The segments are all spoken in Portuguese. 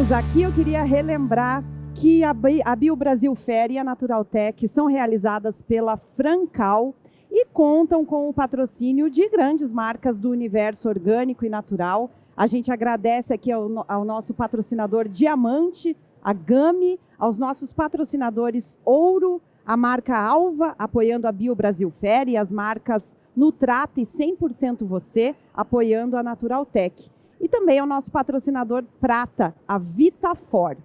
estamos aqui, eu queria relembrar que a BioBrasil Fair e a Naturaltech são realizadas pela Francal e contam com o patrocínio de grandes marcas do universo orgânico e natural. A gente agradece aqui ao nosso patrocinador Diamante, a Gami, aos nossos patrocinadores Ouro, a marca Alva, apoiando a BioBrasil Fair, e as marcas Nutrata e 100% Você, apoiando a Naturaltech. E também ao nosso patrocinador Prata, a Vitafor.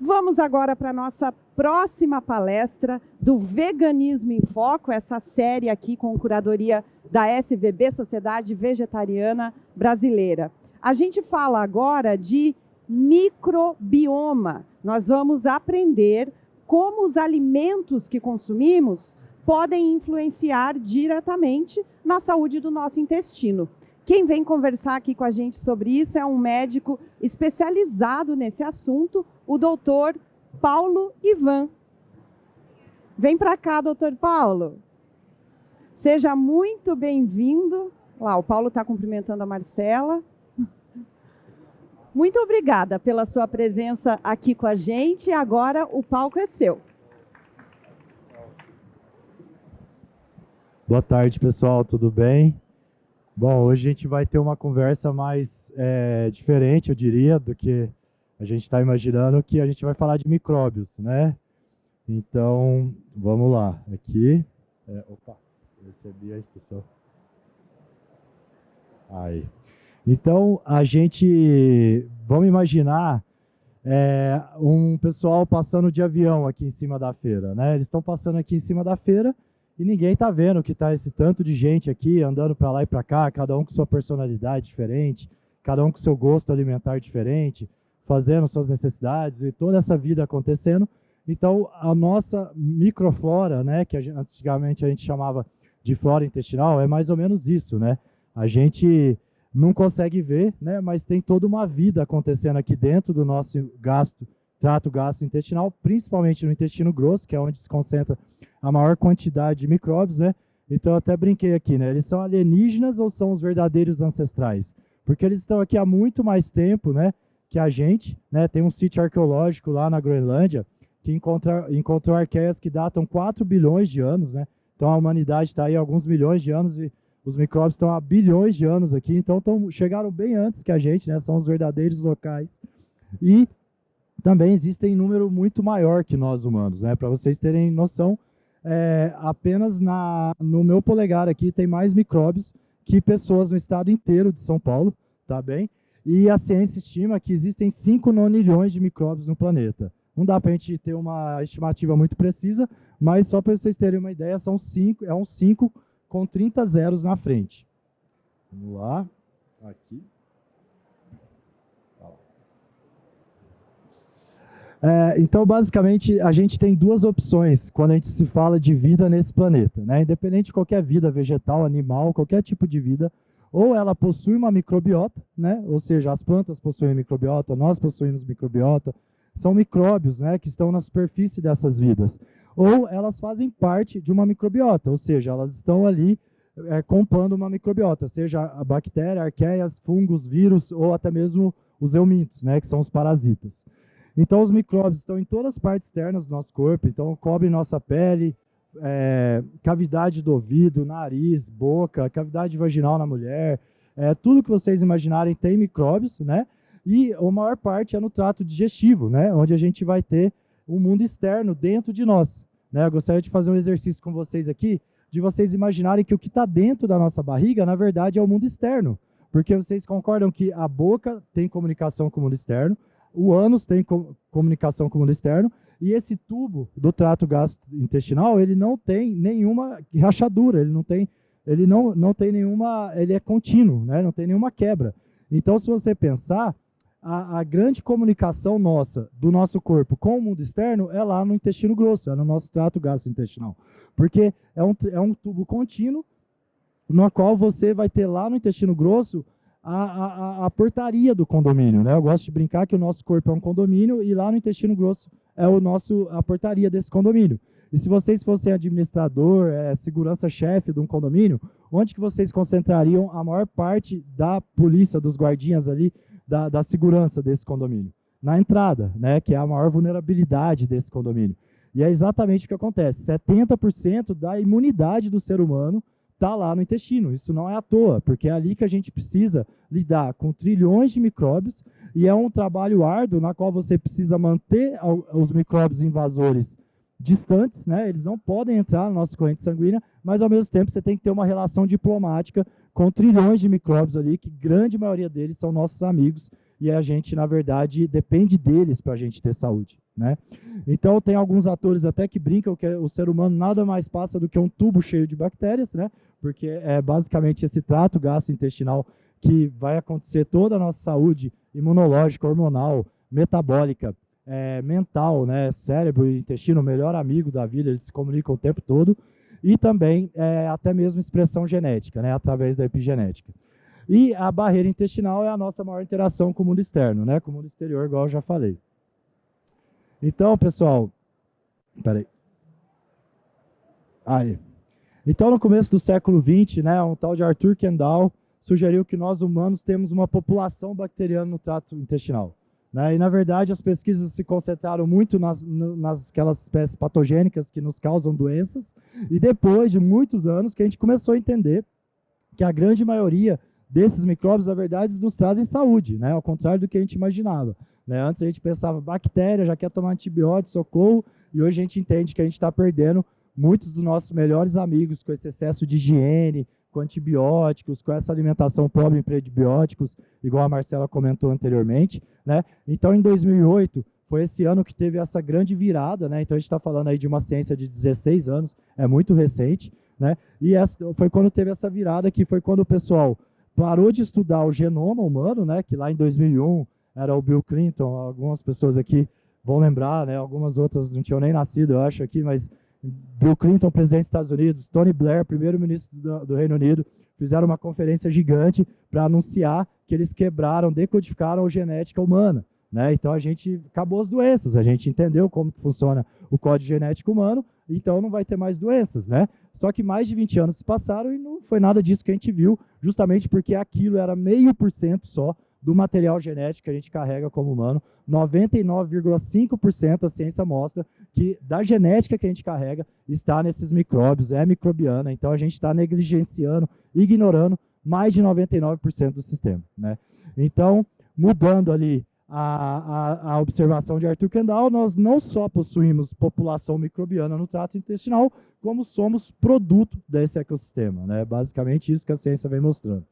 Vamos agora para a nossa próxima palestra do Veganismo em Foco, essa série aqui com curadoria da SVB, Sociedade Vegetariana Brasileira. A gente fala agora de microbioma. Nós vamos aprender como os alimentos que consumimos podem influenciar diretamente na saúde do nosso intestino. Quem vem conversar aqui com a gente sobre isso é um médico especializado nesse assunto, o doutor Paulo Ivan. Vem para cá, doutor Paulo. Seja muito bem-vindo. Lá, o Paulo está cumprimentando a Marcela. Muito obrigada pela sua presença aqui com a gente. Agora o palco é seu. Boa tarde, pessoal. Tudo bem? Bom, hoje a gente vai ter uma conversa mais diferente, eu diria, do que a gente está imaginando, que a gente vai falar de micróbios, né? Então, vamos lá. Aqui, opa, recebi a instrução. Aí. Então, vamos imaginar um pessoal passando de avião aqui em cima da feira, né? Eles estão passando aqui em cima da feira e ninguém está vendo que está esse tanto de gente aqui andando para lá e para cá, cada um com sua personalidade diferente, cada um com seu gosto alimentar diferente, fazendo suas necessidades e toda essa vida acontecendo. Então, a nossa microflora, né, que antigamente a gente chamava de flora intestinal, é mais ou menos isso, né? A gente não consegue ver, né, mas tem toda uma vida acontecendo aqui dentro do nosso trato gastrointestinal, principalmente no intestino grosso, que é onde se concentra a maior quantidade de micróbios, né? Então eu até brinquei aqui, né? Eles são alienígenas ou são os verdadeiros ancestrais? Porque eles estão aqui há muito mais tempo, né, que a gente, né? Tem um sítio arqueológico lá na Groenlândia que encontrou arqueias que datam 4 bilhões de anos, né? Então a humanidade está aí há alguns milhões de anos e os micróbios estão há bilhões de anos aqui, então chegaram bem antes que a gente, né? São os verdadeiros locais. E também existem em número muito maior que nós humanos, né? Para vocês terem noção, apenas no meu polegar aqui tem mais micróbios que pessoas no estado inteiro de São Paulo, tá bem? E a ciência estima que existem 5 nonilhões de micróbios no planeta. Não dá para a gente ter uma estimativa muito precisa, mas só para vocês terem uma ideia, é um 5 com 30 zeros na frente. Vamos lá, aqui. Então, basicamente, a gente tem duas opções quando a gente se fala de vida nesse planeta, né? Independente de qualquer vida, vegetal, animal, qualquer tipo de vida, ou ela possui uma microbiota, né? Ou seja, as plantas possuem microbiota, nós possuímos microbiota, são micróbios, né, que estão na superfície dessas vidas. Ou elas fazem parte de uma microbiota, ou seja, elas estão ali compondo uma microbiota, seja a bactéria, arqueias, fungos, vírus, ou até mesmo os eumintos, né, que são os parasitas. Então, os micróbios estão em todas as partes externas do nosso corpo, então cobrem nossa pele, cavidade do ouvido, nariz, boca, cavidade vaginal na mulher, tudo que vocês imaginarem tem micróbios, né? E a maior parte é no trato digestivo, né? Onde a gente vai ter um mundo externo dentro de nós, né? Eu gostaria de fazer um exercício com vocês aqui, de vocês imaginarem que o que está dentro da nossa barriga, na verdade, é o mundo externo, porque vocês concordam que a boca tem comunicação com o mundo externo, o ânus tem comunicação com o mundo externo, e esse tubo do trato gastrointestinal, ele não tem nenhuma rachadura, ele não tem nenhuma, ele é contínuo, né? Não tem nenhuma quebra. Então, se você pensar, a grande comunicação do nosso corpo com o mundo externo é lá no intestino grosso, é no nosso trato gastrointestinal, porque é um tubo contínuo, no qual você vai ter lá no intestino grosso a portaria do condomínio, né? Eu gosto de brincar que o nosso corpo é um condomínio e lá no intestino grosso é a portaria desse condomínio. E se vocês fossem administrador, segurança-chefe de um condomínio, onde que vocês concentrariam a maior parte da polícia, dos guardinhas ali, da segurança desse condomínio? na entrada, né, que é a maior vulnerabilidade desse condomínio. E é exatamente o que acontece, 70% da imunidade do ser humano está lá no intestino. Isso não é à toa, porque é ali que a gente precisa lidar com trilhões de micróbios, e é um trabalho árduo na qual você precisa manter os micróbios invasores distantes, né? Eles não podem entrar na nossa corrente sanguínea, mas ao mesmo tempo você tem que ter uma relação diplomática com trilhões de micróbios ali, que grande maioria deles são nossos amigos, e a gente, na verdade, depende deles para a gente ter saúde, né? Então, tem alguns atores até que brincam que o ser humano nada mais passa do que um tubo cheio de bactérias, né? Porque é basicamente esse trato gastrointestinal que vai acontecer toda a nossa saúde imunológica, hormonal, metabólica, mental, né? Cérebro e intestino, o melhor amigo da vida, eles se comunicam o tempo todo, e também até mesmo expressão genética, né? Através da epigenética. E a barreira intestinal é a nossa maior interação com o mundo externo, né? Com o mundo exterior, igual eu já falei. Então, pessoal, peraí. Aí. Então, no começo do século XX, né, um tal de Arthur Kendall sugeriu que nós humanos temos uma população bacteriana no trato intestinal, né? E, na verdade, as pesquisas se concentraram muito aquelas espécies patogênicas que nos causam doenças, e depois de muitos anos que a gente começou a entender que a grande maioria desses micróbios, na verdade, nos trazem saúde, né? Ao contrário do que a gente imaginava, né? Antes a gente pensava, bactéria, já quer tomar antibiótico, socorro, e hoje a gente entende que a gente está perdendo muitos dos nossos melhores amigos com esse excesso de higiene, com antibióticos, com essa alimentação pobre em prebióticos, igual a Marcela comentou anteriormente, né? Então, em 2008, foi esse ano que teve essa grande virada, né? Então, a gente está falando aí de uma ciência de 16 anos, é muito recente, né? E foi quando teve essa virada, que foi quando o pessoal parou de estudar o genoma humano, né? Que lá em 2001 era o Bill Clinton, algumas pessoas aqui vão lembrar, né? Algumas outras não tinham nem nascido, eu acho, aqui, mas Bill Clinton, presidente dos Estados Unidos, Tony Blair, primeiro-ministro do Reino Unido, fizeram uma conferência gigante para anunciar que eles quebraram, decodificaram a genética humana, né? Então a gente acabou as doenças, a gente entendeu como que funciona o código genético humano, então não vai ter mais doenças, né? Só que mais de 20 anos se passaram e não foi nada disso que a gente viu, justamente porque aquilo era 0,5% só do material genético que a gente carrega como humano. 99,5% a ciência mostra que da genética que a gente carrega está nesses micróbios, é microbiana, então a gente está negligenciando, ignorando mais de 99% do sistema, né? Então, mudando ali a observação de Arthur Kendall, nós não só possuímos população microbiana no trato intestinal, como somos produto desse ecossistema, né? Basicamente isso que a ciência vem mostrando.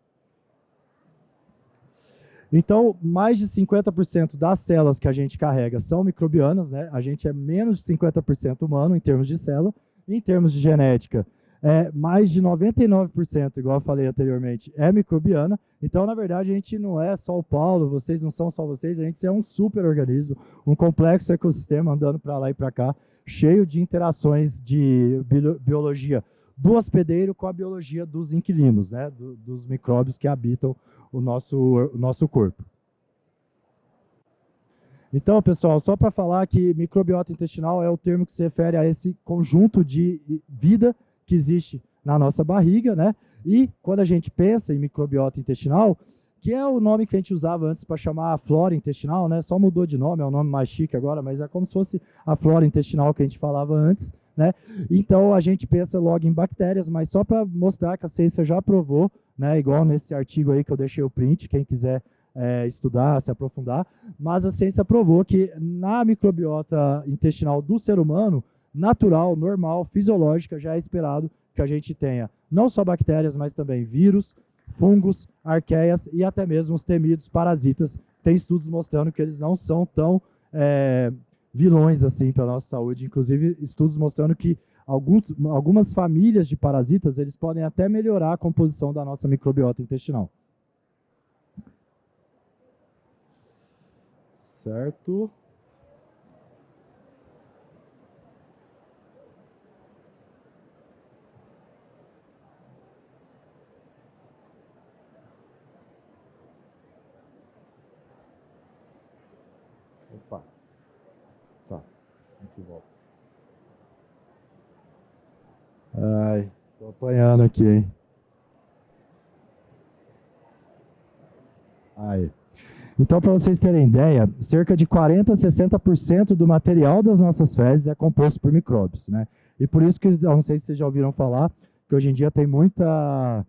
Então, mais de 50% das células que a gente carrega são microbianas, né? A gente é menos de 50% humano em termos de célula. Em termos de genética, mais de 99%, igual eu falei anteriormente, é microbiana. Então, na verdade, a gente não é só o Paulo, vocês não são só vocês, a gente é um super organismo, um complexo ecossistema andando para lá e para cá, cheio de interações de biologia do hospedeiro com a biologia dos inquilinos, né? Dos micróbios que habitam o nosso corpo. Então, pessoal, só para falar que microbiota intestinal é o termo que se refere a esse conjunto de vida que existe na nossa barriga, né? E quando a gente pensa em microbiota intestinal, que é o nome que a gente usava antes para chamar a flora intestinal, né? Só mudou de nome, é um nome mais chique agora, mas é como se fosse a flora intestinal que a gente falava antes, né? Então, a gente pensa logo em bactérias, mas só para mostrar que a ciência já provou, né? Igual nesse artigo aí que eu deixei o print, quem quiser estudar, se aprofundar, mas a ciência provou que na microbiota intestinal do ser humano, natural, normal, fisiológica, já é esperado que a gente tenha não só bactérias, mas também vírus, fungos, arqueias e até mesmo os temidos parasitas. Tem estudos mostrando que eles não são tão vilões assim para a nossa saúde, inclusive estudos mostrando que algumas famílias de parasitas, eles podem até melhorar a composição da nossa microbiota intestinal. Certo? Opa. Tá. Aqui volta. Ai, tô apanhando aqui, hein? Aí. Então, para vocês terem ideia, cerca de 40% a 60% do material das nossas fezes é composto por micróbios, né? E por isso que, eu não sei se vocês já ouviram falar, que hoje em dia tem muita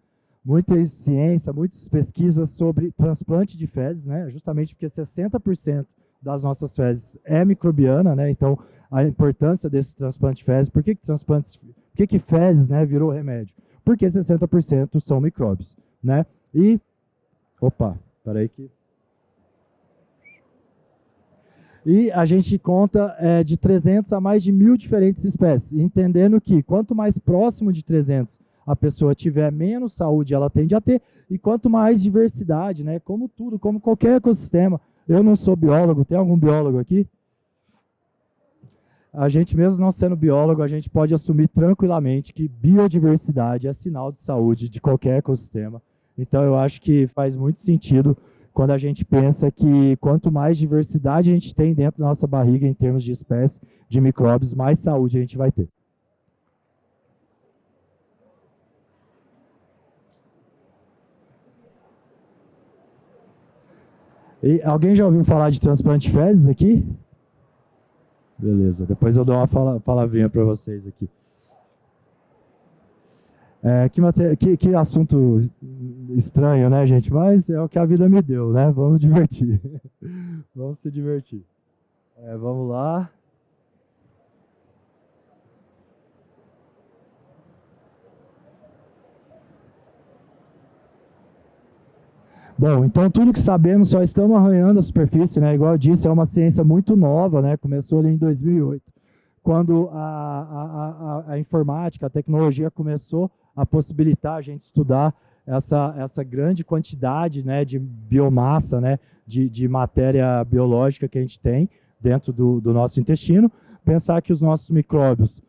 ciência, muitas pesquisas sobre transplante de fezes, né? Justamente porque 60% das nossas fezes é microbiana, né? Então, a importância desse transplante de fezes, por que fezes, né, virou remédio? Porque 60% são micróbios, né? E, opa, peraí que... E a gente conta de 300 a mais de 1.000 diferentes espécies, entendendo que quanto mais próximo de 300 a pessoa tiver, menos saúde ela tende a ter, e quanto mais diversidade, né, como tudo, como qualquer ecossistema. Eu não sou biólogo, tem algum biólogo aqui? A gente, mesmo não sendo biólogo, a gente pode assumir tranquilamente que biodiversidade é sinal de saúde de qualquer ecossistema. Então, eu acho que faz muito sentido quando a gente pensa que quanto mais diversidade a gente tem dentro da nossa barriga em termos de espécies, de micróbios, mais saúde a gente vai ter. E alguém já ouviu falar de transplante de fezes aqui? Beleza, depois eu dou uma palavrinha para vocês aqui. Que assunto estranho, né, gente? Mas é o que a vida me deu, né? Vamos divertir. Vamos se divertir. Vamos lá. Bom, então tudo que sabemos só estamos arranhando a superfície, né? Igual eu disse, é uma ciência muito nova, né? Começou ali em 2008, quando a informática, a tecnologia começou a possibilitar a gente estudar essa grande quantidade, né, de biomassa, né, de matéria biológica que a gente tem dentro do nosso intestino. Pensar que os nossos micróbios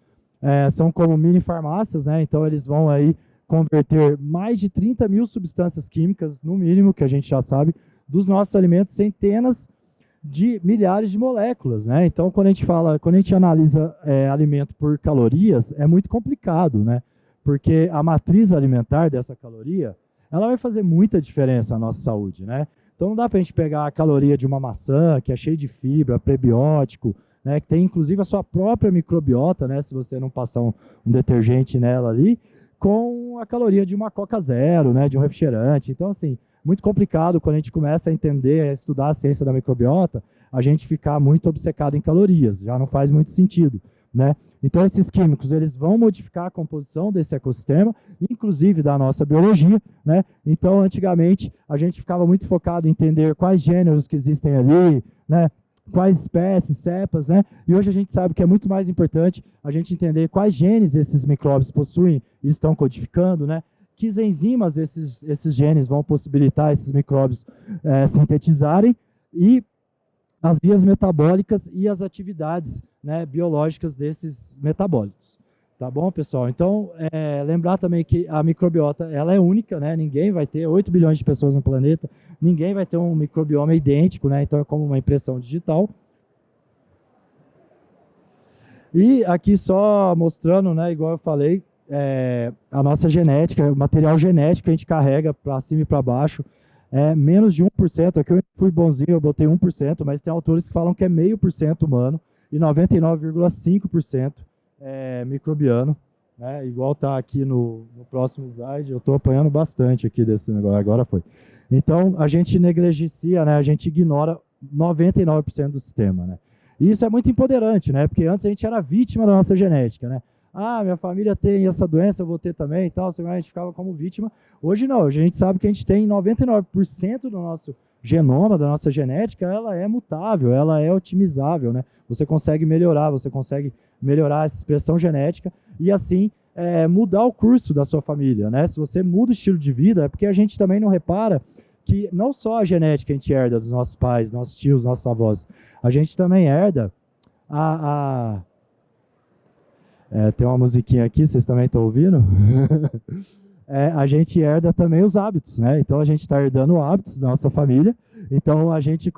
são como mini farmácias, né? Então eles vão aí converter mais de 30.000 substâncias químicas, no mínimo, que a gente já sabe, dos nossos alimentos, centenas de milhares de moléculas, né? Então, quando a gente analisa alimento por calorias, é muito complicado, né? Porque a matriz alimentar dessa caloria, ela vai fazer muita diferença na nossa saúde, né? Então, não dá para a gente pegar a caloria de uma maçã, que é cheia de fibra, prebiótico, né? Que tem inclusive a sua própria microbiota, né? Se você não passar um detergente nela ali, com a caloria de uma Coca Zero, né, de um refrigerante. Então, assim, muito complicado quando a gente começa a entender, a estudar a ciência da microbiota, a gente ficar muito obcecado em calorias, já não faz muito sentido, né? Então, esses químicos, eles vão modificar a composição desse ecossistema, inclusive da nossa biologia, né? Então, antigamente, a gente ficava muito focado em entender quais gêneros que existem ali, né? Quais espécies, cepas, né? E hoje a gente sabe que é muito mais importante a gente entender quais genes esses micróbios possuem e estão codificando, né? Que enzimas esses genes vão possibilitar esses micróbios sintetizarem, e as vias metabólicas e as atividades, né, biológicas desses metabólitos. Tá bom, pessoal? Então, lembrar também que a microbiota, ela é única, né? Ninguém vai ter 8 bilhões de pessoas no planeta, ninguém vai ter um microbioma idêntico, né? Então é como uma impressão digital. E aqui só mostrando, né, igual eu falei, a nossa genética, o material genético que a gente carrega para cima e para baixo, menos de 1%. Aqui eu fui bonzinho, eu botei 1%, mas tem autores que falam que é 0,5% humano e 99,5% microbiano, né? Igual está aqui no próximo slide. Eu estou apanhando bastante aqui desse negócio, agora foi. Então, a gente negligencia, né? A gente ignora 99% do sistema, né? E isso é muito empoderante, né? Porque antes a gente era vítima da nossa genética, né? Ah, minha família tem essa doença, eu vou ter também e tal, a gente ficava como vítima. Hoje não, hoje a gente sabe que a gente tem 99% do nosso genoma, da nossa genética, ela é mutável, ela é otimizável, né? Você consegue melhorar essa expressão genética e assim mudar o curso da sua família, né? Se você muda o estilo de vida, é porque a gente também não repara que não só a genética a gente herda dos nossos pais, nossos tios, nossos avós, a gente também herda tem uma musiquinha aqui, vocês também estão ouvindo? a gente herda também os hábitos, né? Então a gente está herdando hábitos da nossa família, então a gente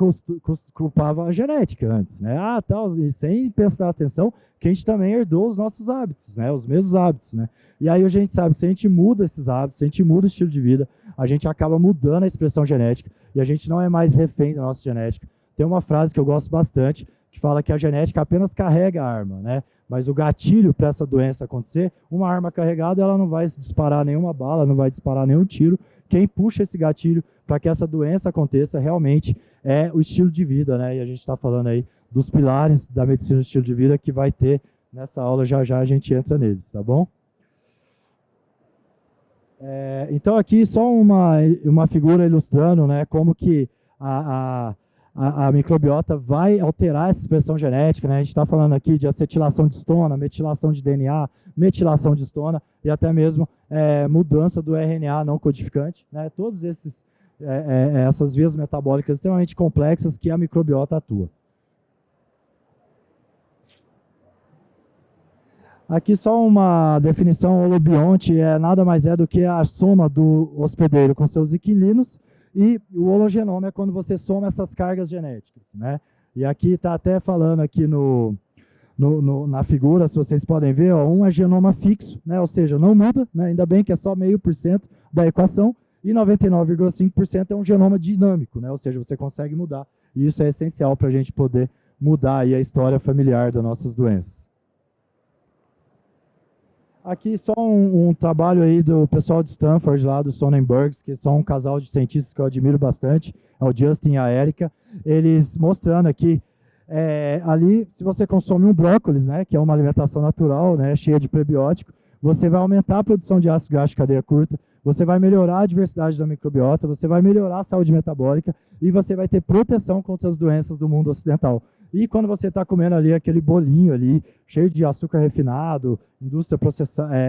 culpava a genética antes, né? Tal, e sem prestar atenção que a gente também herdou os nossos hábitos, né? Os mesmos hábitos, né? E aí a gente sabe que se a gente muda esses hábitos, se a gente muda o estilo de vida, a gente acaba mudando a expressão genética e a gente não é mais refém da nossa genética. Tem uma frase que eu gosto bastante, que fala que a genética apenas carrega a arma, né? Mas o gatilho para essa doença acontecer, uma arma carregada, ela não vai disparar nenhuma bala, não vai disparar nenhum tiro. Quem puxa esse gatilho para que essa doença aconteça realmente é o estilo de vida, né? E a gente está falando aí dos pilares da medicina do estilo de vida que vai ter nessa aula, já já a gente entra neles, tá bom? Então aqui só uma figura ilustrando, né, como que a microbiota vai alterar essa expressão genética, né? A gente está falando aqui de acetilação de histona, metilação de DNA, metilação de histona e até mesmo mudança do RNA não codificante, né? Todos essas vias metabólicas extremamente complexas que a microbiota atua. Aqui só uma definição: holobionte nada mais é do que a soma do hospedeiro com seus inquilinos, e o hologenoma é quando você soma essas cargas genéticas, né? E aqui está até falando aqui na figura, se vocês podem ver, ó, um é genoma fixo, né? Ou seja, não muda, né? Ainda bem que é só 0,5% da equação, e 99,5% é um genoma dinâmico, né? Ou seja, você consegue mudar, e isso é essencial para a gente poder mudar aí a história familiar das nossas doenças. Aqui só um trabalho aí do pessoal de Stanford, lá do Sonnenbergs, que são um casal de cientistas que eu admiro bastante, é o Justin e a Erika. Eles mostrando aqui, ali, se você consome um brócolis, né, que é uma alimentação natural, né, cheia de prebiótico, você vai aumentar a produção de ácido graxo de cadeia curta, você vai melhorar a diversidade da microbiota, você vai melhorar a saúde metabólica e você vai ter proteção contra as doenças do mundo ocidental. E quando você está comendo ali aquele bolinho ali, cheio de açúcar refinado,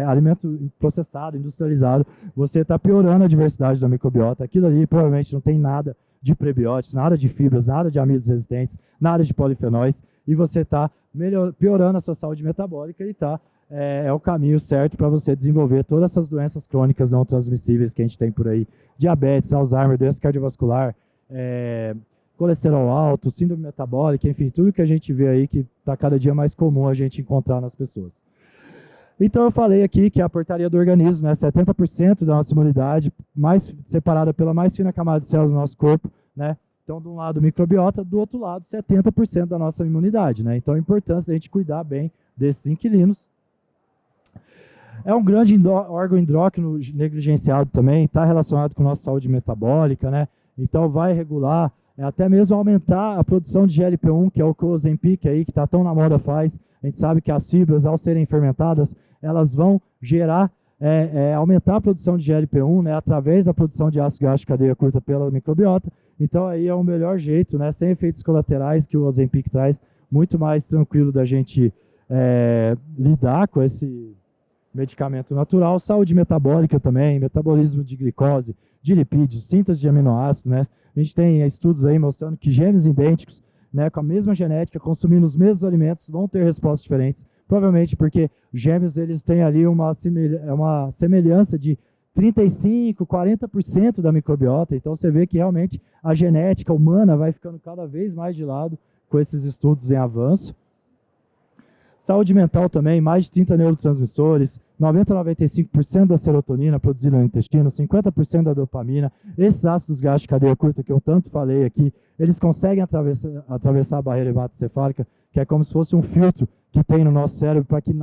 alimento processado, industrializado, você está piorando a diversidade da microbiota. Aquilo ali provavelmente não tem nada de prebióticos, nada de fibras, nada de amidos resistentes, nada de polifenóis, e você está piorando a sua saúde metabólica e é o caminho certo para você desenvolver todas essas doenças crônicas não transmissíveis que a gente tem por aí. Diabetes, Alzheimer, doença cardiovascular, colesterol alto, síndrome metabólica, enfim, tudo que a gente vê aí que está cada dia mais comum a gente encontrar nas pessoas. Então eu falei aqui que a portaria do organismo, né, 70% da nossa imunidade, mais separada pela mais fina camada de células do nosso corpo, né? Então, de um lado microbiota, do outro lado 70% da nossa imunidade, né? Então a importância da gente cuidar bem desses inquilinos. É um grande órgão endócrino negligenciado também, está relacionado com a nossa saúde metabólica, né? Então vai regular, até mesmo aumentar a produção de GLP-1, que é o que o Ozempic aí, que está tão na moda faz. A gente sabe que as fibras, ao serem fermentadas, elas vão gerar, aumentar a produção de GLP-1, né, através da produção de ácido graxo de cadeia curta pela microbiota. Então aí é o melhor jeito, né, sem efeitos colaterais, que o Ozempic traz, muito mais tranquilo da gente lidar com esse medicamento natural. Saúde metabólica também, metabolismo de glicose, de lipídios, síntese de aminoácidos, né? A gente tem estudos aí mostrando que gêmeos idênticos, né, com a mesma genética, consumindo os mesmos alimentos, vão ter respostas diferentes, provavelmente porque gêmeos eles têm ali uma semelhança de 35%, 40% da microbiota. Então você vê que realmente a genética humana vai ficando cada vez mais de lado com esses estudos em avanço. Saúde mental também, mais de 30 neurotransmissores, 90 a 95% da serotonina produzida no intestino, 50% da dopamina. Esses ácidos graxos de cadeia curta que eu tanto falei aqui, eles conseguem atravessar a barreira hematoencefálica, que é como se fosse um filtro que tem no nosso cérebro para que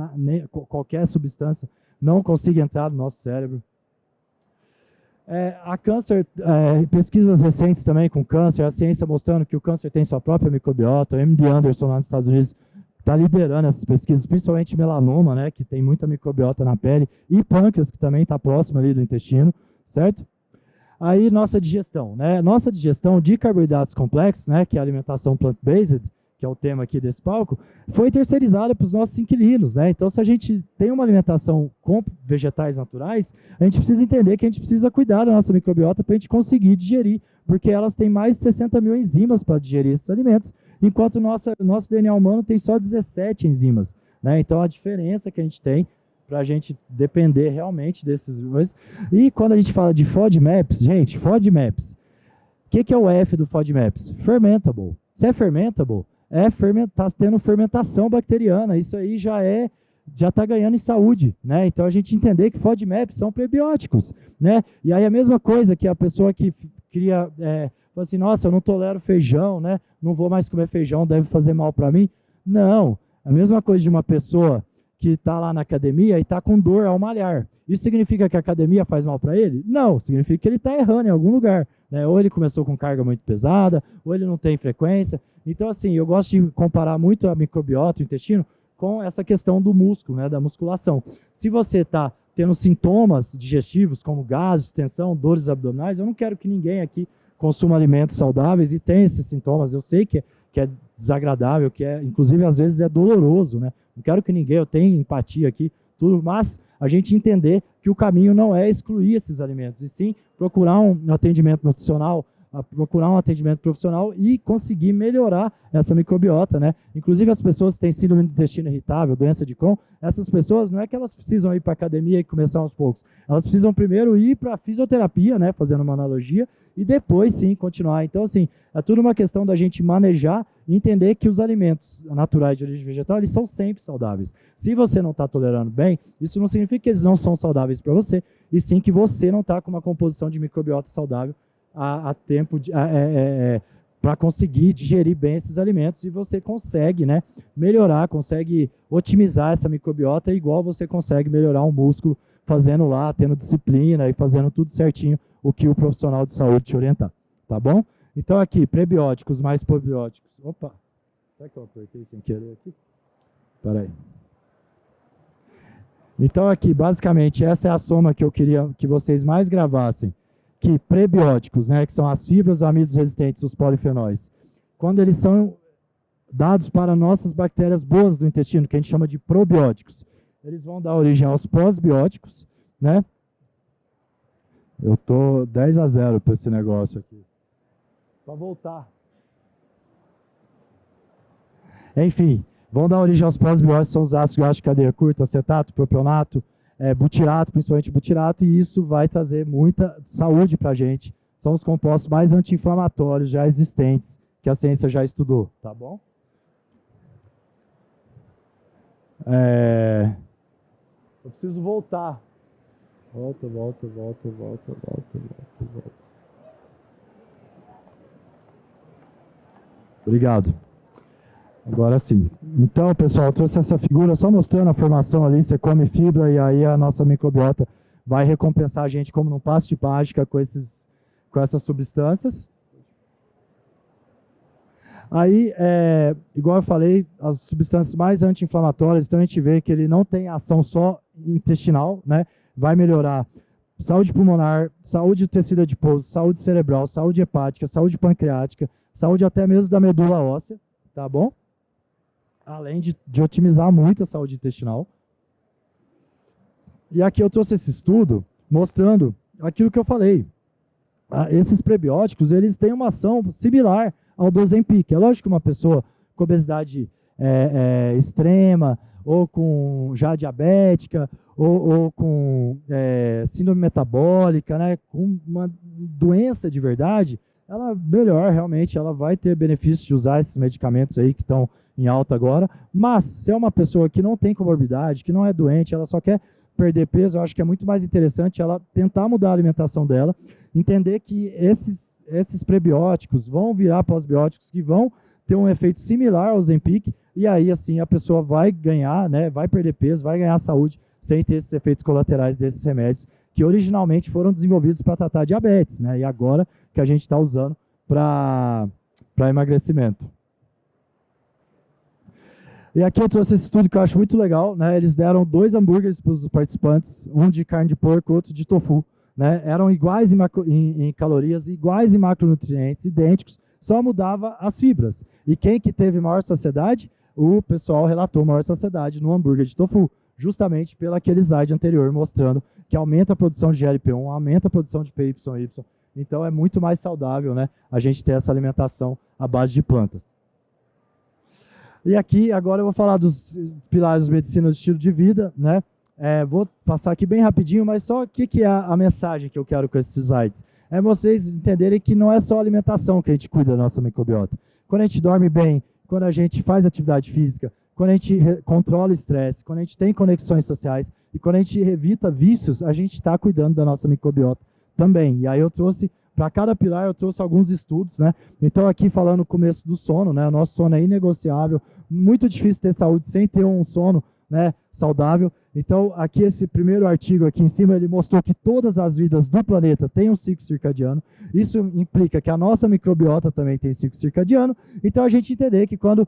qualquer substância não consiga entrar no nosso cérebro. A câncer, pesquisas recentes também com câncer, a ciência mostrando que o câncer tem sua própria microbiota. O MD Anderson lá nos Estados Unidos está liderando essas pesquisas, principalmente melanoma, né, que tem muita microbiota na pele, e pâncreas, que também está próximo ali do intestino, certo? Aí, nossa digestão, né? Nossa digestão de carboidratos complexos, né, que é a alimentação plant-based, que é o tema aqui desse palco, foi terceirizada para os nossos inquilinos, né? Então, se a gente tem uma alimentação com vegetais naturais, a gente precisa entender que a gente precisa cuidar da nossa microbiota para a gente conseguir digerir, porque elas têm mais de 60 mil enzimas para digerir esses alimentos, enquanto o nosso DNA humano tem só 17 enzimas, né? Então, a diferença que a gente tem para a gente depender realmente desses coisas. E quando a gente fala de FODMAPs, gente, FODMAPs, o que é o F do FODMAPs? Fermentable. Se é fermentable, tá tendo fermentação bacteriana, isso aí já está ganhando em saúde, né? Então a gente entender que FODMAPs são prebióticos, né? E aí a mesma coisa que a pessoa que cria, fala assim, nossa, eu não tolero feijão, né? Não vou mais comer feijão, deve fazer mal para mim. Não, a mesma coisa de uma pessoa que está lá na academia e está com dor ao malhar. Isso significa que a academia faz mal para ele? Não, significa que ele está errando em algum lugar, né? Ou ele começou com carga muito pesada, ou ele não tem frequência. Então, assim, eu gosto de comparar muito a microbiota, o intestino, com essa questão do músculo, né, da musculação. Se você está tendo sintomas digestivos, como gases, tensão, dores abdominais, eu não quero que ninguém aqui consuma alimentos saudáveis e tenha esses sintomas. Eu sei que é desagradável, inclusive às vezes é doloroso, né? Não quero que ninguém, eu tenho empatia aqui, tudo, mas a gente entender que o caminho não é excluir esses alimentos, e sim procurar um atendimento nutricional, procurar um atendimento profissional e conseguir melhorar essa microbiota, né? Inclusive as pessoas que têm síndrome do intestino irritável, doença de Crohn, essas pessoas não é que elas precisam ir para a academia e começar aos poucos, elas precisam primeiro ir para a fisioterapia, né? Fazendo uma analogia, e depois sim continuar. Então, assim, é tudo uma questão da gente manejar e entender que os alimentos naturais de origem vegetal, eles são sempre saudáveis. Se você não está tolerando bem, isso não significa que eles não são saudáveis para você, e sim que você não está com uma composição de microbiota saudável a tempo para conseguir digerir bem esses alimentos, e você consegue, né, melhorar, consegue otimizar essa microbiota, igual você consegue melhorar um músculo fazendo lá, tendo disciplina e fazendo tudo certinho o que o profissional de saúde te orientar, tá bom? Então aqui, prebióticos mais probióticos. Opa, será que eu apertei sem querer aqui? Espera aí. Então aqui, basicamente, essa é a soma que eu queria que vocês mais gravassem, que prebióticos, né, que são as fibras, os amidos resistentes, os polifenóis, quando eles são dados para nossas bactérias boas do intestino, que a gente chama de probióticos, eles vão dar origem aos pós-bióticos, né? Eu tô 10-0 para esse negócio aqui. Para voltar. Enfim, vão dar origem aos pós-bióticos, são os ácidos graxos de cadeia curta, acetato, propionato, butirato, principalmente butirato, e isso vai trazer muita saúde para a gente. São os compostos mais anti-inflamatórios já existentes, que a ciência já estudou, tá bom? Eu preciso voltar. Volta. Obrigado. Agora sim. Então, pessoal, eu trouxe essa figura só mostrando a formação ali. Você come fibra e aí a nossa microbiota vai recompensar a gente como num passe de mágica com essas substâncias. Aí, igual eu falei, as substâncias mais anti-inflamatórias, então a gente vê que ele não tem ação só intestinal, né? Vai melhorar saúde pulmonar, saúde do tecido adiposo, saúde cerebral, saúde hepática, saúde pancreática, saúde até mesmo da medula óssea, tá bom? Além de otimizar muito a saúde intestinal. E aqui eu trouxe esse estudo mostrando aquilo que eu falei. Esses prebióticos, eles têm uma ação similar ao do Ozempic. É lógico que uma pessoa com obesidade extrema, ou com já diabética, ou com síndrome metabólica, né, com uma doença de verdade, ela melhor realmente, ela vai ter benefício de usar esses medicamentos aí que estão em alta agora. Mas se é uma pessoa que não tem comorbidade, que não é doente, ela só quer perder peso, eu acho que é muito mais interessante ela tentar mudar a alimentação dela, entender que esses prebióticos vão virar pós-bióticos que vão ter um efeito similar ao Ozempic, e aí assim a pessoa vai ganhar, né, vai perder peso, vai ganhar saúde sem ter esses efeitos colaterais desses remédios que originalmente foram desenvolvidos para tratar diabetes, né, e agora que a gente está usando para emagrecimento. E aqui eu trouxe esse estudo que eu acho muito legal, né? Eles deram 2 hambúrgueres para os participantes, um de carne de porco, outro de tofu, né? Eram iguais em calorias, iguais em macronutrientes, idênticos, só mudava as fibras. E quem que teve maior saciedade? O pessoal relatou maior saciedade no hambúrguer de tofu, justamente pelo aquele slide anterior, mostrando que aumenta a produção de GLP-1, aumenta a produção de PYY. Então é muito mais saudável, né, a gente ter essa alimentação à base de plantas. E aqui, agora eu vou falar dos pilares da medicina do estilo de vida, né? Vou passar aqui bem rapidinho, mas só o que é a mensagem que eu quero com esses slides? É vocês entenderem que não é só a alimentação que a gente cuida da nossa microbiota. Quando a gente dorme bem, quando a gente faz atividade física, quando a gente controla o estresse, quando a gente tem conexões sociais e quando a gente evita vícios, a gente está cuidando da nossa microbiota também. E aí eu trouxe, para cada pilar, eu trouxe alguns estudos, né? Então aqui falando no começo do sono, né? O nosso sono é inegociável, muito difícil ter saúde sem ter um sono, né, saudável. Então, aqui esse primeiro artigo aqui em cima, ele mostrou que todas as vidas do planeta têm um ciclo circadiano. Isso implica que a nossa microbiota também tem ciclo circadiano. Então, a gente entender que quando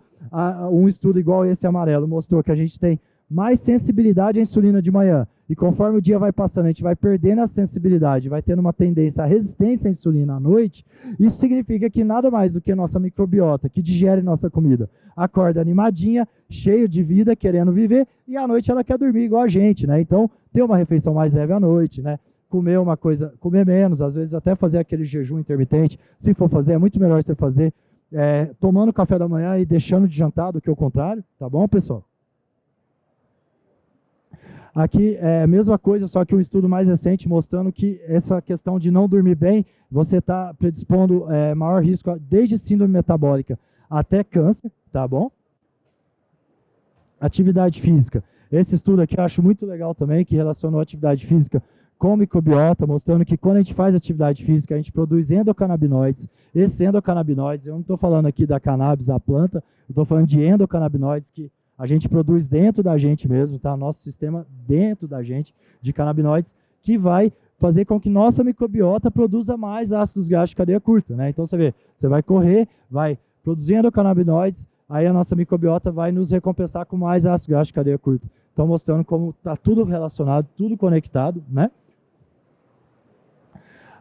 um estudo igual esse amarelo mostrou que a gente tem mais sensibilidade à insulina de manhã, e conforme o dia vai passando, a gente vai perdendo a sensibilidade, vai tendo uma tendência à resistência à insulina à noite, isso significa que nada mais do que nossa microbiota, que digere nossa comida, acorda animadinha, cheio de vida, querendo viver, e à noite ela quer dormir igual a gente, né? Então, ter uma refeição mais leve à noite, né? Comer uma coisa, comer menos, às vezes até fazer aquele jejum intermitente, se for fazer, é muito melhor você fazer tomando café da manhã e deixando de jantar do que o contrário, tá bom, pessoal? Aqui é a mesma coisa, só que um estudo mais recente mostrando que essa questão de não dormir bem, você está predispondo maior risco, desde síndrome metabólica até câncer, tá bom? Atividade física. Esse estudo aqui eu acho muito legal também, que relacionou a atividade física com microbiota, mostrando que quando a gente faz atividade física, a gente produz endocannabinoides. Esses endocannabinoides, eu não estou falando aqui da cannabis, a planta, eu estou falando de endocannabinoides que a gente produz dentro da gente mesmo, tá? Nosso sistema dentro da gente, de canabinoides, que vai fazer com que nossa microbiota produza mais ácidos graxos de cadeia curta, né? Então você vê, você vai correr, vai produzir endocannabinoides, aí a nossa microbiota vai nos recompensar com mais ácidos graxos de cadeia curta. Então mostrando como está tudo relacionado, tudo conectado, né?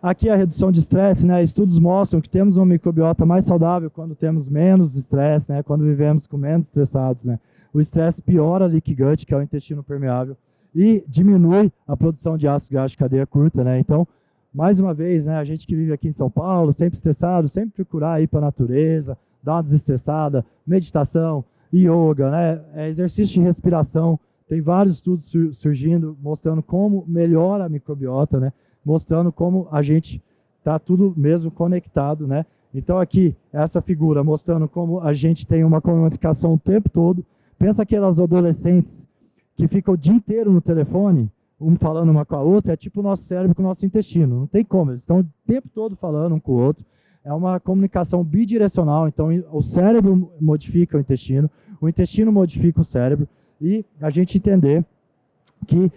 Aqui a redução de estresse, né? Estudos mostram que temos uma microbiota mais saudável quando temos menos estresse, né? Quando vivemos com menos estressados, né? O estresse piora a leaky gut, que é o intestino permeável, e diminui a produção de ácidos graxos de cadeia curta, né? Então, mais uma vez, né, a gente que vive aqui em São Paulo, sempre estressado, sempre procurar ir para a natureza, dar uma desestressada, meditação, yoga, né? Exercício de respiração. Tem vários estudos surgindo, mostrando como melhora a microbiota, né? Mostrando como a gente está tudo mesmo conectado, né? Então aqui, essa figura mostrando como a gente tem uma comunicação o tempo todo. Pensa aquelas adolescentes que ficam o dia inteiro no telefone, um falando uma com a outra, é tipo o nosso cérebro com o nosso intestino. Não tem como, eles estão o tempo todo falando um com o outro. É uma comunicação bidirecional, então o cérebro modifica o intestino modifica o cérebro, e a gente entender que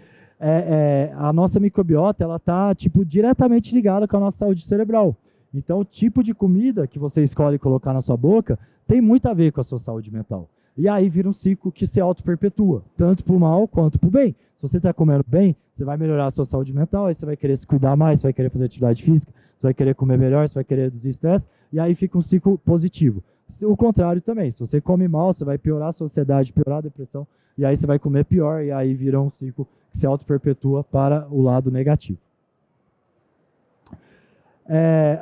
a nossa microbiota ela está tipo, diretamente ligada com a nossa saúde cerebral. Então o tipo de comida que você escolhe colocar na sua boca tem muito a ver com a sua saúde mental. E aí vira um ciclo que se auto-perpetua, tanto para o mal quanto para o bem. Se você está comendo bem, você vai melhorar a sua saúde mental, aí você vai querer se cuidar mais, você vai querer fazer atividade física, você vai querer comer melhor, você vai querer reduzir estresse, e aí fica um ciclo positivo. O contrário também, se você come mal, você vai piorar a sua ansiedade, piorar a depressão, e aí você vai comer pior, e aí vira um ciclo que se auto-perpetua para o lado negativo.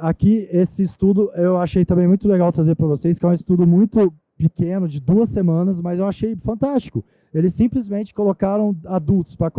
Aqui, esse estudo eu achei também muito legal trazer para vocês, que é um estudo muito pequeno, de 2 semanas, mas eu achei fantástico. Eles simplesmente colocaram adultos para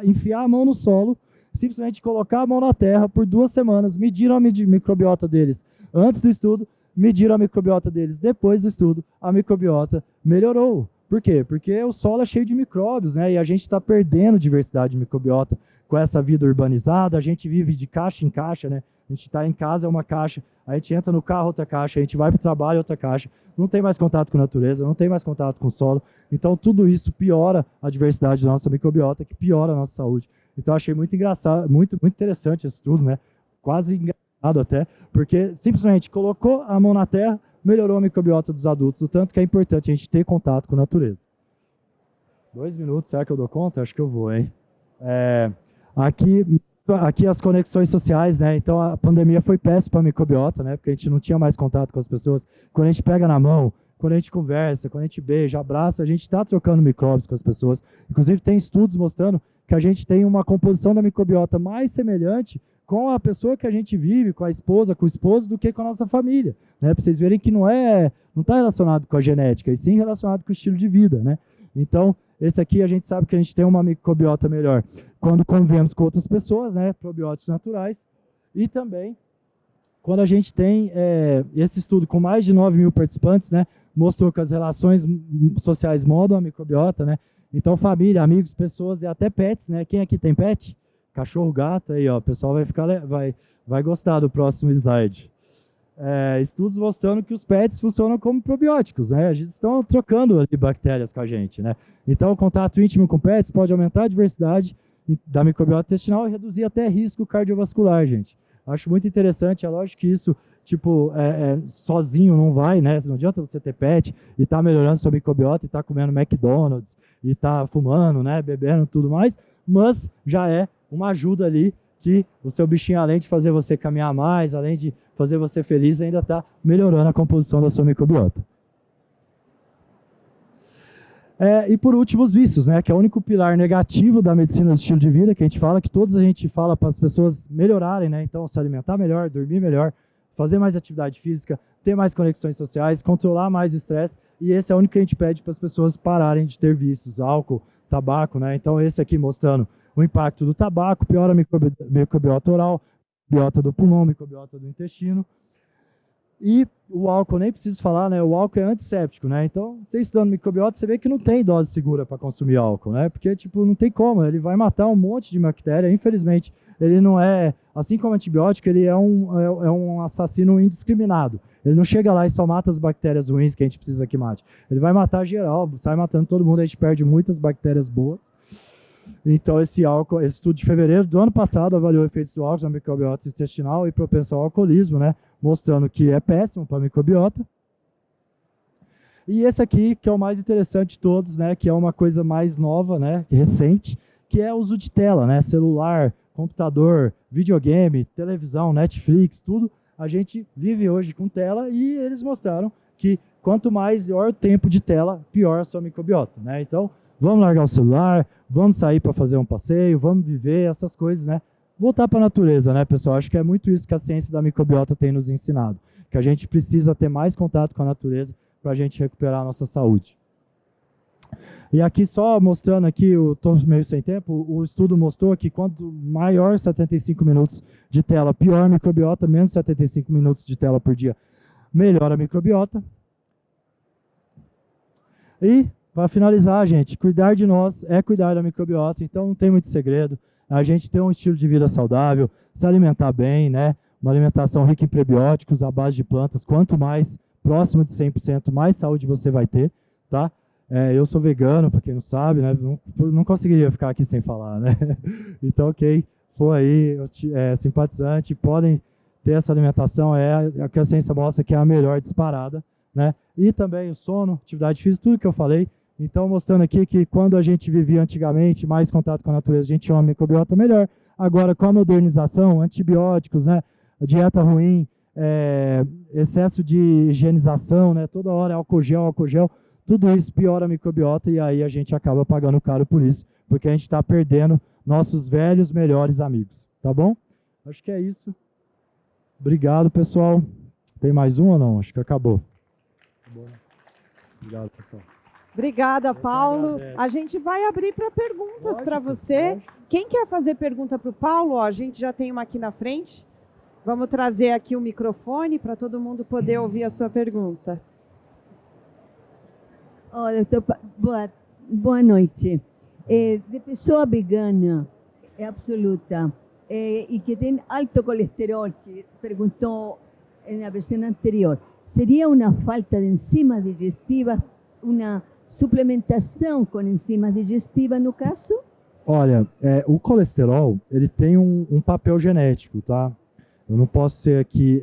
enfiar a mão no solo, simplesmente colocar a mão na terra por 2 semanas, mediram a microbiota deles antes do estudo, mediram a microbiota deles depois do estudo, a microbiota melhorou. Por quê? Porque o solo é cheio de micróbios, né? E a gente está perdendo diversidade de microbiota com essa vida urbanizada, a gente vive de caixa em caixa, né? A gente está em casa, é uma caixa, a gente entra no carro, outra caixa, a gente vai para o trabalho, outra caixa, não tem mais contato com a natureza, não tem mais contato com o solo, então tudo isso piora a diversidade da nossa microbiota, que piora a nossa saúde. Então achei muito engraçado, muito interessante esse estudo, né? Quase engraçado até, porque simplesmente colocou a mão na terra, melhorou a microbiota dos adultos, o tanto que é importante a gente ter contato com a natureza. 2 minutos, será que eu dou conta? Acho que eu vou, hein? Aqui as conexões sociais, né? Então a pandemia foi péssima para a microbiota, né? Porque a gente não tinha mais contato com as pessoas. Quando a gente pega na mão, quando a gente conversa, quando a gente beija, abraça, a gente está trocando micróbios com as pessoas. Inclusive tem estudos mostrando que a gente tem uma composição da microbiota mais semelhante com a pessoa que a gente vive, com a esposa, com o esposo, do que com a nossa família, né? Para vocês verem que não está relacionado com a genética, e sim relacionado com o estilo de vida, né? Então, Esse aqui a gente sabe que a gente tem uma microbiota melhor quando convivemos com outras pessoas, né, probióticos naturais, e também quando a gente tem esse estudo com mais de 9 mil participantes, né, mostrou que as relações sociais moldam a microbiota, né, então família, amigos, pessoas e até pets, né, quem aqui tem pet? Cachorro, gato, aí ó, o pessoal vai gostar do próximo slide. Estudos mostrando que os pets funcionam como probióticos, né? A gente estão trocando ali bactérias com a gente, né? Então, o contato íntimo com pets pode aumentar a diversidade da microbiota intestinal e reduzir até risco cardiovascular, gente. Acho muito interessante, é lógico que isso, tipo, sozinho não vai, né? Não adianta você ter pet e tá melhorando sua microbiota e tá comendo McDonald's e tá fumando, né? Bebendo tudo mais, mas já é uma ajuda ali que o seu bichinho, além de fazer você caminhar mais, além de fazer você feliz, ainda está melhorando a composição da sua microbiota. E por último, os vícios, né, que é o único pilar negativo da medicina do estilo de vida, que a gente fala para as pessoas melhorarem, né, então se alimentar melhor, dormir melhor, fazer mais atividade física, ter mais conexões sociais, controlar mais o estresse, e esse é o único que a gente pede para as pessoas pararem de ter vícios, álcool, tabaco, né, então esse aqui mostrando o impacto do tabaco, piora a microbiota oral, microbiota do pulmão, microbiota do intestino. E o álcool, nem preciso falar, né? O álcool é antisséptico, né? Então, você estudando microbiota, você vê que não tem dose segura para consumir álcool, né? Porque, tipo, não tem como, ele vai matar um monte de bactéria, infelizmente. Ele não é, assim como antibiótico, ele é um assassino indiscriminado. Ele não chega lá e só mata as bactérias ruins que a gente precisa que mate. Ele vai matar geral, sai matando todo mundo, a gente perde muitas bactérias boas. Então, esse estudo de fevereiro do ano passado avaliou efeitos do álcool na microbiota intestinal e propensão ao alcoolismo, né? Mostrando que é péssimo para a microbiota. E esse aqui, que é o mais interessante de todos, né? Que é uma coisa mais nova, né? Recente, que é o uso de tela, né? Celular, computador, videogame, televisão, Netflix, tudo. A gente vive hoje com tela e eles mostraram que quanto maior o tempo de tela, pior a sua microbiota, né? Então, vamos largar o celular, vamos sair para fazer um passeio, vamos viver essas coisas, né? Voltar para a natureza, né, pessoal? Acho que é muito isso que a ciência da microbiota tem nos ensinado, que a gente precisa ter mais contato com a natureza para a gente recuperar a nossa saúde. E aqui só mostrando aqui, eu estou meio sem tempo, o estudo mostrou que quanto maior 75 minutos de tela, pior a microbiota, menos 75 minutos de tela por dia, melhor a microbiota. E para finalizar, gente, cuidar de nós é cuidar da microbiota, então não tem muito segredo. A gente tem um estilo de vida saudável, se alimentar bem, né? Uma alimentação rica em prebióticos, à base de plantas. Quanto mais próximo de 100%, mais saúde você vai ter, tá? Eu sou vegano, para quem não sabe, né? Não conseguiria ficar aqui sem falar, né? Então, ok, for aí, simpatizante, podem ter essa alimentação, a que a ciência mostra que é a melhor disparada, né? E também o sono, atividade física, tudo que eu falei. Então, mostrando aqui que quando a gente vivia antigamente, mais contato com a natureza, a gente tinha uma microbiota melhor. Agora, com a modernização, antibióticos, né, dieta ruim, excesso de higienização, né, toda hora álcool gel, tudo isso piora a microbiota e aí a gente acaba pagando caro por isso, porque a gente está perdendo nossos velhos, melhores amigos. Tá bom? Acho que é isso. Obrigado, pessoal. Tem mais um ou não? Acho que acabou. Tá bom. Obrigado, pessoal. Obrigada, Paulo. A gente vai abrir para perguntas para você. Lógico. Quem quer fazer pergunta para o Paulo? Ó, a gente já tem uma aqui na frente. Vamos trazer aqui o microfone para todo mundo poder ouvir a sua pergunta. Doutor, boa noite. De pessoa vegana absoluta e que tem alto colesterol, que perguntou na versão anterior, seria uma falta de enzimas digestivas, uma suplementação com enzimas digestivas no caso? Olha, o colesterol, ele tem um papel genético, tá? Eu não posso ser aqui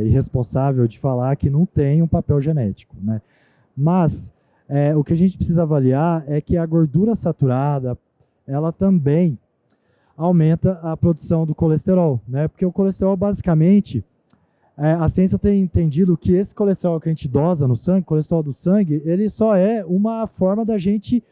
irresponsável de falar que não tem um papel genético, né? Mas o que a gente precisa avaliar é que a gordura saturada, ela também aumenta a produção do colesterol, né? Porque o colesterol, basicamente, a ciência tem entendido que esse colesterol que a gente dosa no sangue, colesterol do sangue, ele só é uma forma da gente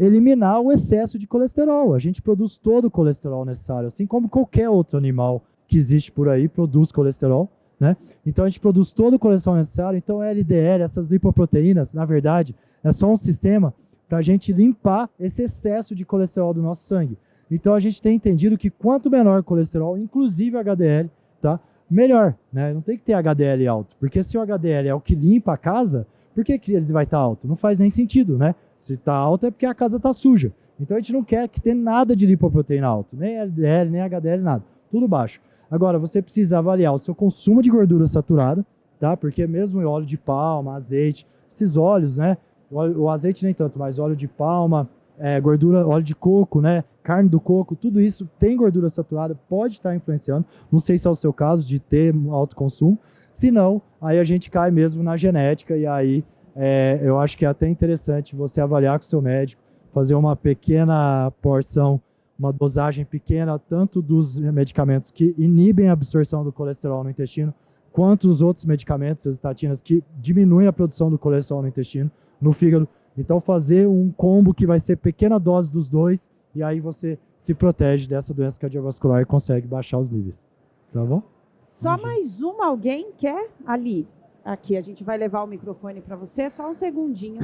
eliminar o excesso de colesterol. A gente produz todo o colesterol necessário, assim como qualquer outro animal que existe por aí produz colesterol, né? Então a gente produz todo o colesterol necessário, então LDL, essas lipoproteínas, na verdade, é só um sistema para a gente limpar esse excesso de colesterol do nosso sangue. Então a gente tem entendido que quanto menor o colesterol, inclusive o HDL, tá? Melhor, né? Não tem que ter HDL alto, porque se o HDL é o que limpa a casa, por que ele vai estar alto? Não faz nem sentido, né? Se está alto é porque a casa está suja. Então a gente não quer que tenha nada de lipoproteína alto, nem LDL, nem HDL, nada. Tudo baixo. Agora, você precisa avaliar o seu consumo de gordura saturada, tá? Porque mesmo óleo de palma, azeite, esses óleos, né? O azeite nem tanto, mas óleo de palma, gordura, óleo de coco, né? Carne do coco, tudo isso tem gordura saturada, pode estar influenciando. Não sei se é o seu caso de ter alto consumo. Se não, aí a gente cai mesmo na genética e aí eu acho que é até interessante você avaliar com o seu médico, fazer uma pequena porção, uma dosagem pequena, tanto dos medicamentos que inibem a absorção do colesterol no intestino, quanto os outros medicamentos, as estatinas, que diminuem a produção do colesterol no intestino, no fígado. Então fazer um combo que vai ser pequena dose dos dois, e aí você se protege dessa doença cardiovascular e consegue baixar os níveis. Tá bom? Só mais uma, alguém quer? Ali. Aqui, a gente vai levar o microfone para você, só um segundinho.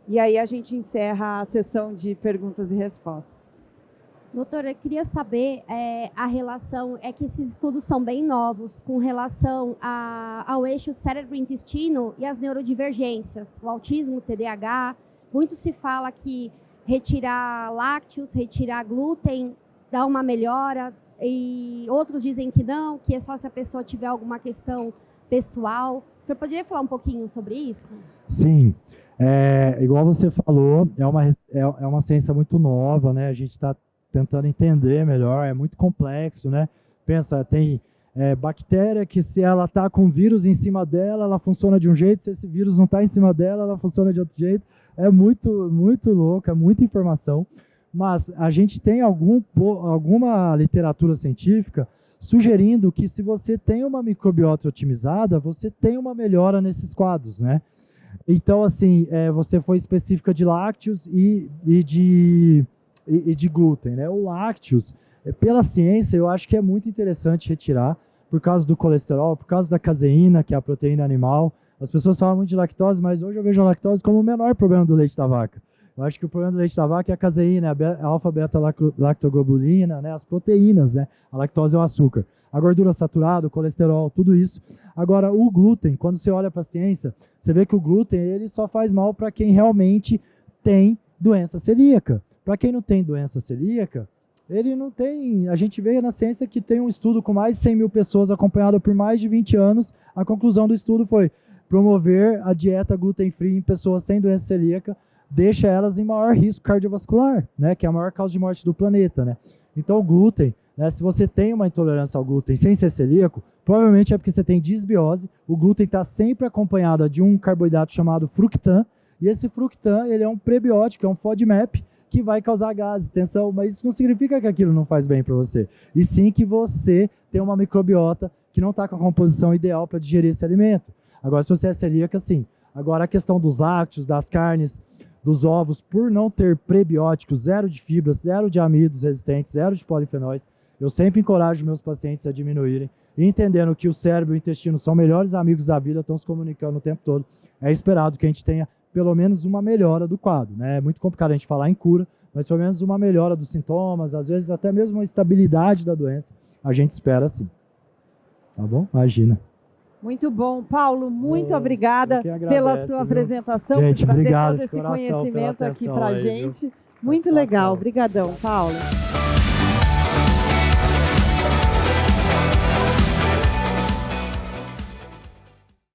E aí a gente encerra a sessão de perguntas e respostas. Doutora, eu queria saber a relação, é que esses estudos são bem novos, com relação ao eixo cérebro-intestino e as neurodivergências, o autismo, o TDAH. Muito se fala que retirar lácteos, retirar glúten, dá uma melhora, e outros dizem que não, que é só se a pessoa tiver alguma questão pessoal. O senhor poderia falar um pouquinho sobre isso? Sim. Igual você falou, é uma ciência muito nova, né? A gente está tentando entender melhor, é muito complexo, né? Pensa, tem bactéria que se ela está com vírus em cima dela, ela funciona de um jeito, se esse vírus não está em cima dela, ela funciona de outro jeito. É muito, muito louco, é muita informação, mas a gente tem alguma literatura científica sugerindo que se você tem uma microbiota otimizada, você tem uma melhora nesses quadros, né? Então, assim, você foi específica de lácteos e de glúten, né? O lácteos, pela ciência, eu acho que é muito interessante retirar por causa do colesterol, por causa da caseína, que é a proteína animal. As pessoas falam muito de lactose, mas hoje eu vejo a lactose como o menor problema do leite da vaca. Eu acho que o problema do leite da vaca é a caseína, a alfa-beta-lactoglobulina, né? As proteínas, né? A lactose é o açúcar. A gordura saturada, o colesterol, tudo isso. Agora, o glúten, quando você olha para a ciência, você vê que o glúten ele só faz mal para quem realmente tem doença celíaca. Para quem não tem doença celíaca, ele não tem... A gente vê na ciência que tem um estudo com mais de 100 mil pessoas acompanhado por mais de 20 anos. A conclusão do estudo foi promover a dieta gluten-free em pessoas sem doença celíaca deixa elas em maior risco cardiovascular, né, que é a maior causa de morte do planeta, né? Então o glúten, né, se você tem uma intolerância ao glúten sem ser celíaco, provavelmente é porque você tem disbiose. O glúten está sempre acompanhado de um carboidrato chamado fructan, e esse fructan ele é um prebiótico, é um FODMAP, que vai causar gases, tensão, mas isso não significa que aquilo não faz bem para você, e sim que você tem uma microbiota que não está com a composição ideal para digerir esse alimento. Agora, se você é celíaca, sim. Agora, a questão dos lácteos, das carnes, dos ovos, por não ter prebióticos, zero de fibras, zero de amidos resistentes, zero de polifenóis, eu sempre encorajo meus pacientes a diminuírem, e entendendo que o cérebro e o intestino são melhores amigos da vida, estão se comunicando o tempo todo, é esperado que a gente tenha pelo menos uma melhora do quadro, né? É muito complicado a gente falar em cura, mas pelo menos uma melhora dos sintomas, às vezes até mesmo uma estabilidade da doença, a gente espera sim. Tá bom? Imagina. Muito bom, Paulo, muito obrigada pela sua apresentação, gente, por trazer obrigado todo esse de coração conhecimento pela aqui atenção para a aí, gente. viu? Muito Satisfação. legal, obrigadão, Paulo.